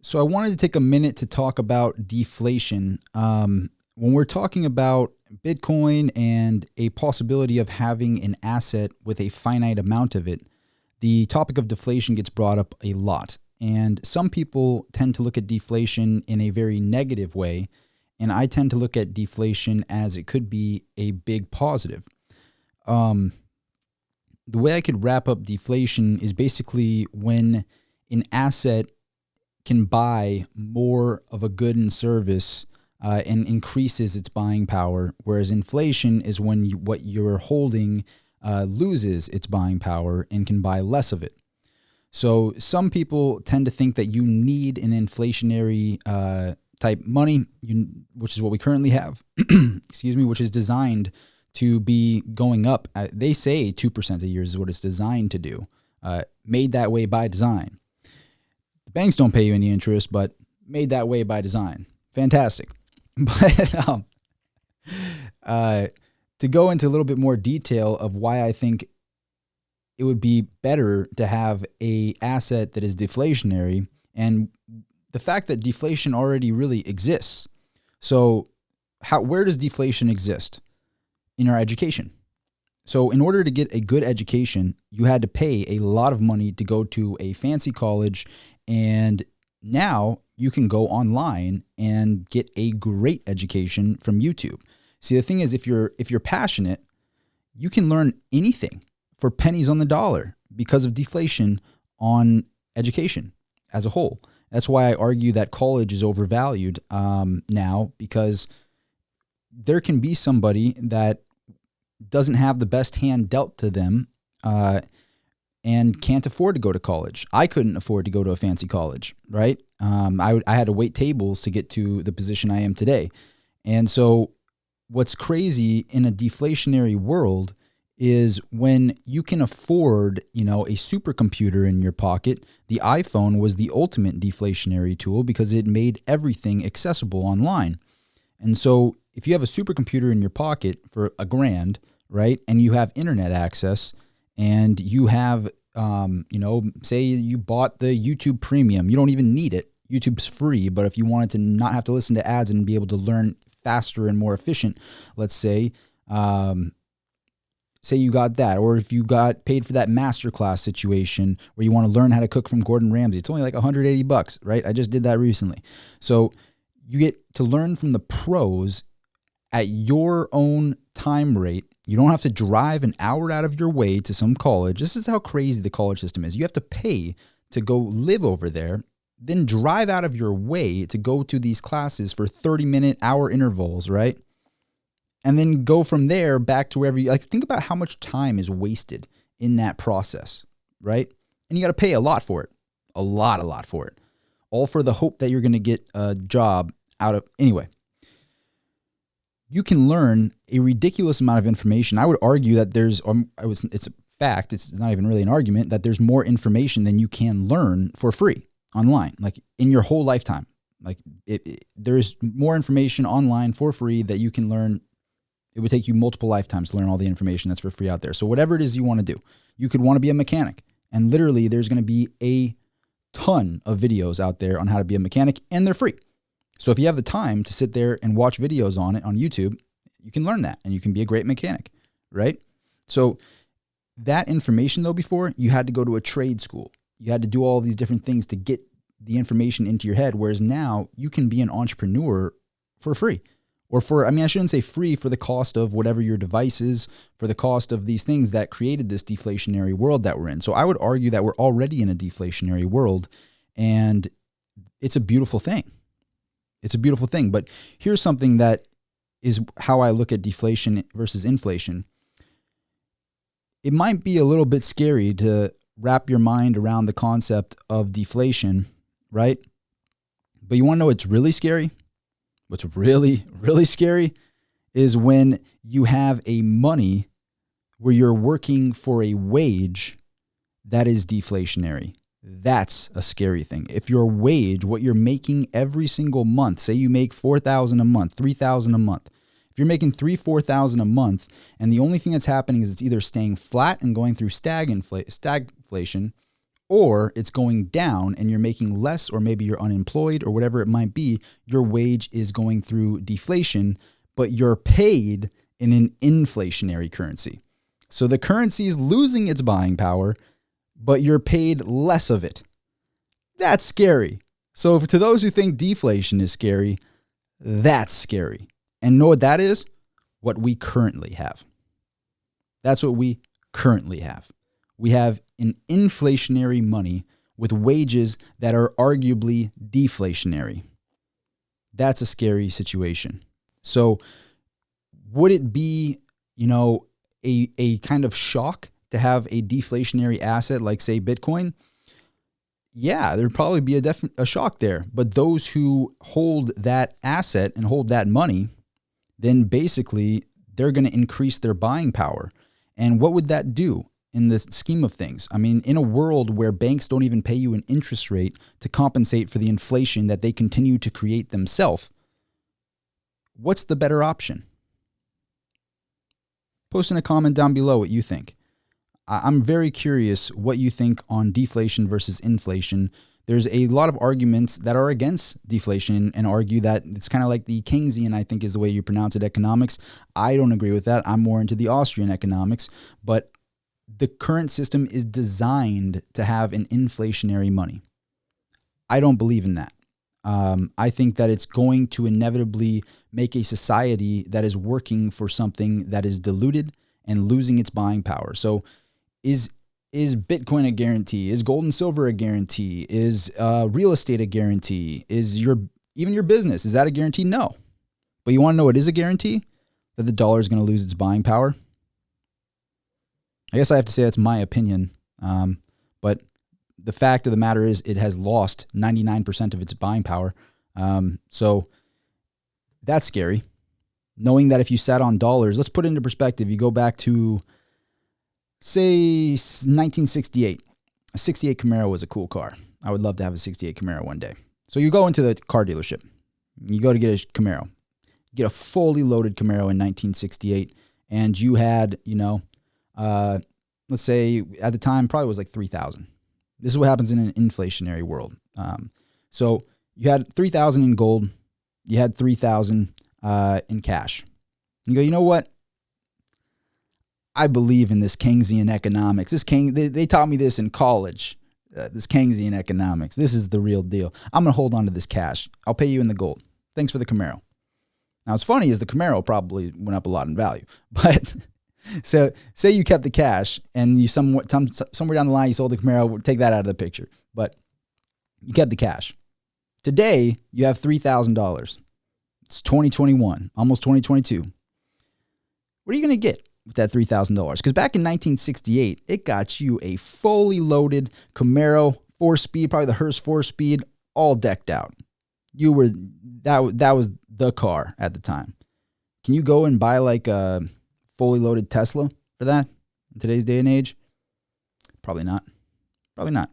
So I wanted to take a minute to talk about deflation. When we're talking about Bitcoin and a possibility of having an asset with a finite amount of it, the topic of deflation gets brought up a lot. And some people tend to look at deflation in a very negative way, and I tend to look at deflation as it could be a big positive. The way I could wrap up deflation is basically when an asset can buy more of a good and service and increases its buying power, whereas inflation is when what you're holding loses its buying power and can buy less of it. So some people tend to think that you need an inflationary type money, which is what we currently have, which is designed to be going up. They say 2% a year is what it's designed to do, made that way by design. The banks don't pay you any interest, but made that way by design. Fantastic. But to go into a little bit more detail of why I think it would be better to have a asset that is deflationary, and the fact that deflation already really exists. So where does deflation exist? In our education. So in order to get a good education, you had to pay a lot of money to go to a fancy college, and now you can go online and get a great education from YouTube. See, the thing is, if you're passionate, you can learn anything for pennies on the dollar because of deflation on education as a whole. That's why I argue that college is overvalued now, because there can be somebody that doesn't have the best hand dealt to them and can't afford to go to college. I couldn't afford to go to a fancy college, right? I had to wait tables to get to the position I am today. And so what's crazy in a deflationary world is when you can afford, a supercomputer in your pocket. The iPhone was the ultimate deflationary tool because it made everything accessible online. And so if you have a supercomputer in your pocket for $1,000, right, and you have internet access, and you have, say you bought the YouTube Premium, you don't even need it. YouTube's free, but if you wanted to not have to listen to ads and be able to learn faster and more efficient, let's say you got that, or if you got paid for that masterclass situation where you want to learn how to cook from Gordon Ramsay, it's only like $180, right? I just did that recently. So you get to learn from the pros at your own time rate. You don't have to drive an hour out of your way to some college. This is how crazy the college system is. You have to pay to go live over there, then drive out of your way to go to these classes for 30-minute, hour intervals, right? And then go from there back to wherever you like. Think about how much time is wasted in that process, right? And you got to pay a lot for it, a lot for it, all for the hope that you're going to get a job out of. Anyway, you can learn a ridiculous amount of information. I would argue that it's a fact, it's not even really an argument, that there's more information than you can learn for free online, like in your whole lifetime. Like there's more information online for free that you can learn. It would take you multiple lifetimes to learn all the information that's for free out there. So whatever it is you want to do, you could want to be a mechanic, and literally there's going to be a ton of videos out there on how to be a mechanic, and they're free. So if you have the time to sit there and watch videos on it on YouTube, you can learn that and you can be a great mechanic, right? So that information, though, before, you had to go to a trade school. You had to do all these different things to get the information into your head, whereas now you can be an entrepreneur for free. Or I shouldn't say free, for the cost of whatever your device is, for the cost of these things that created this deflationary world that we're in. So I would argue that we're already in a deflationary world, and it's a beautiful thing. It's a beautiful thing. But here's something that is how I look at deflation versus inflation. It might be a little bit scary to wrap your mind around the concept of deflation, right? But you want to know what's really scary? What's really, really scary is when you have a money where you're working for a wage that is deflationary. That's a scary thing. If your wage, what you're making every single month, say you make $4,000 a month, $3,000 a month. If you're making $4,000 a month, and the only thing that's happening is it's either staying flat and going through stagflation, or it's going down and you're making less, or maybe you're unemployed or whatever it might be. Your wage is going through deflation, but you're paid in an inflationary currency. So the currency is losing its buying power, but you're paid less of it. That's scary. So to those who think deflation is scary, that's scary. And know what that is? What we currently have. That's what we currently have. We have an inflationary money with wages that are arguably deflationary. That's a scary situation. So would it be, a kind of shock to have a deflationary asset like, say, Bitcoin? Yeah, there'd probably be a shock there. But those who hold that asset and hold that money, then basically they're going to increase their buying power. And what would that do in the scheme of things? I mean, in a world where banks don't even pay you an interest rate to compensate for the inflation that they continue to create themselves, what's the better option? Post in a comment down below what you think. I'm very curious what you think on deflation versus inflation. There's a lot of arguments that are against deflation and argue that it's kind of like the Keynesian, I think is the way you pronounce it, economics. I don't agree with that. I'm more into the Austrian economics, but the current system is designed to have an inflationary money. I don't believe in that. I think that it's going to inevitably make a society that is working for something that is diluted and losing its buying power. So is Bitcoin a guarantee? Is gold and silver a guarantee? Is real estate a guarantee? Is even your business, is that a guarantee? No. But you want to know what is a guarantee? That the dollar is going to lose its buying power? I guess I have to say that's my opinion. But the fact of the matter is it has lost 99% of its buying power. So that's scary. Knowing that if you sat on dollars, let's put it into perspective. You go back to, say, 1968. A 68 Camaro was a cool car. I would love to have a 68 Camaro one day. So you go into the car dealership. You go to get a Camaro. You get a fully loaded Camaro in 1968. And you had, let's say at the time, probably was like $3,000. This is what happens in an inflationary world. So you had $3,000 in gold. You had $3,000 in cash. You go, you know what? I believe in this Keynesian economics. They taught me this in college. This Keynesian economics. This is the real deal. I'm going to hold on to this cash. I'll pay you in the gold. Thanks for the Camaro. Now, what's funny is the Camaro probably went up a lot in value. But so say you kept the cash and you somewhere down the line you sold the Camaro. We'll take that out of the picture. But you kept the cash. Today, you have $3,000. It's 2021, almost 2022. What are you going to get with that $3,000? Because back in 1968, it got you a fully loaded Camaro 4-speed, probably the Hearst 4-speed, all decked out. That was the car at the time. Can you go and buy like a fully loaded Tesla for that in today's day and age? Probably not. Probably not.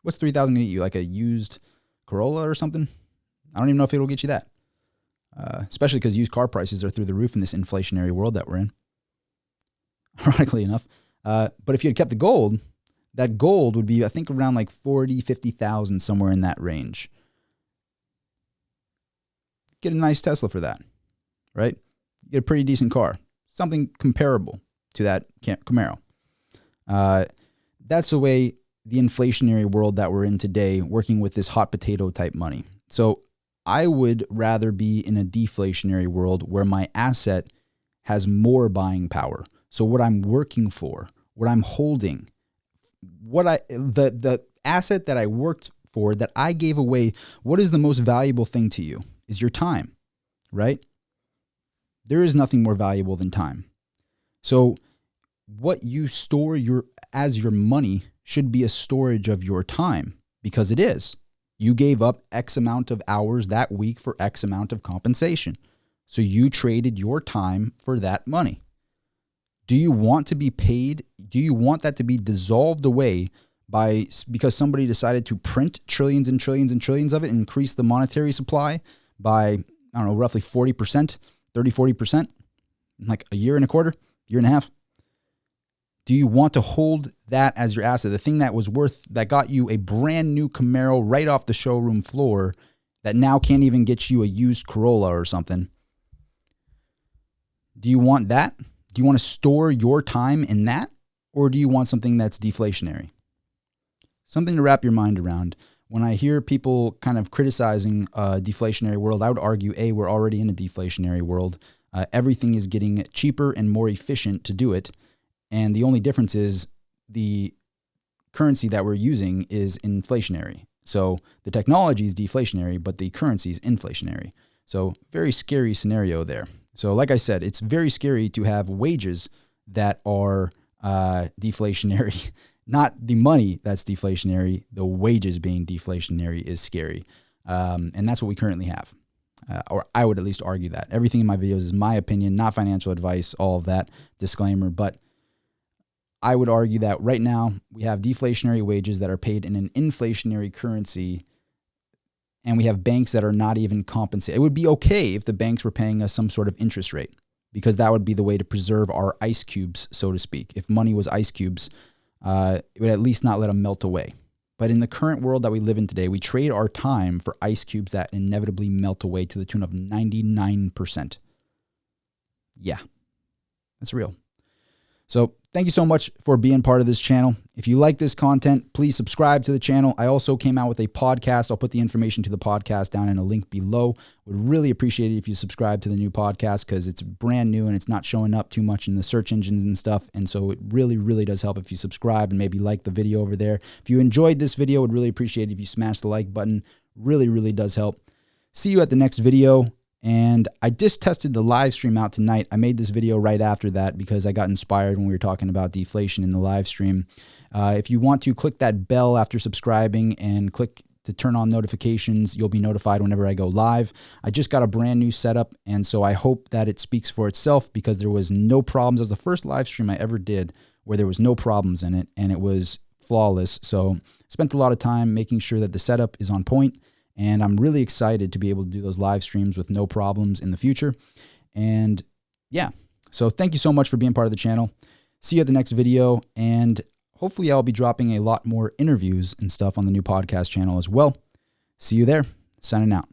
What's $3,000 going to get you? Like a used Corolla or something? I don't even know if it'll get you that. Especially because used car prices are through the roof in this inflationary world that we're in. Ironically enough. But if you had kept the gold, that gold would be, I think, around like 40, 50,000, somewhere in that range. Get a nice Tesla for that, right? Get a pretty decent car. Something comparable to that Camaro. That's the way the inflationary world that we're in today, working with this hot potato type money. So I would rather be in a deflationary world where my asset has more buying power. So what I'm working for, what I'm holding, the asset that I worked for, that I gave away, what is the most valuable thing to you? Is your time, right? There is nothing more valuable than time. So what you store as your money should be a storage of your time, because it is. You gave up X amount of hours that week for X amount of compensation. So you traded your time for that money. Do you want to be paid? Do you want that to be dissolved away because somebody decided to print trillions and trillions and trillions of it and increase the monetary supply by, I don't know, roughly 40%, 30, 40%, in like a year and a quarter, year and a half? Do you want to hold that as your asset? The thing that got you a brand new Camaro right off the showroom floor that now can't even get you a used Corolla or something. Do you want that? Do you want to store your time in that? Or do you want something that's deflationary? Something to wrap your mind around. When I hear people kind of criticizing a deflationary world, I would argue, A, we're already in a deflationary world. Everything is getting cheaper and more efficient to do it. And the only difference is the currency that we're using is inflationary. So the technology is deflationary, but the currency is inflationary. So very scary scenario there. So like I said, it's very scary to have wages that are deflationary. Not the money that's deflationary, the wages being deflationary is scary. And that's what we currently have. Or I would at least argue that. Everything in my videos is my opinion, not financial advice, all of that, disclaimer. But I would argue that right now we have deflationary wages that are paid in an inflationary currency, and we have banks that are not even compensated. It would be okay if the banks were paying us some sort of interest rate, because that would be the way to preserve our ice cubes, so to speak. If money was ice cubes, it would at least not let them melt away. But in the current world that we live in today, we trade our time for ice cubes that inevitably melt away to the tune of 99%. Yeah, that's real. So thank you so much for being part of this channel. If you like this content, please subscribe to the channel. I also came out with a podcast. I'll put the information to the podcast down in a link below. Would really appreciate it if you subscribe to the new podcast, because it's brand new and it's not showing up too much in the search engines and stuff. And so it really, really does help if you subscribe and maybe like the video over there. If you enjoyed this video, would really appreciate it if you smash the like button. Really, really does help. See you at the next video. And I just tested the live stream out tonight. I made this video right after that because I got inspired when we were talking about deflation in the live stream. If you want to click that bell after subscribing and click to turn on notifications, you'll be notified whenever I go live. I just got a brand new setup, and so I hope that it speaks for itself, because there was no problems. It was the first live stream I ever did where there was no problems in it, and it was flawless. So spent a lot of time making sure that the setup is on point. And I'm really excited to be able to do those live streams with no problems in the future. And yeah, so thank you so much for being part of the channel. See you at the next video. And hopefully I'll be dropping a lot more interviews and stuff on the new podcast channel as well. See you there. Signing out.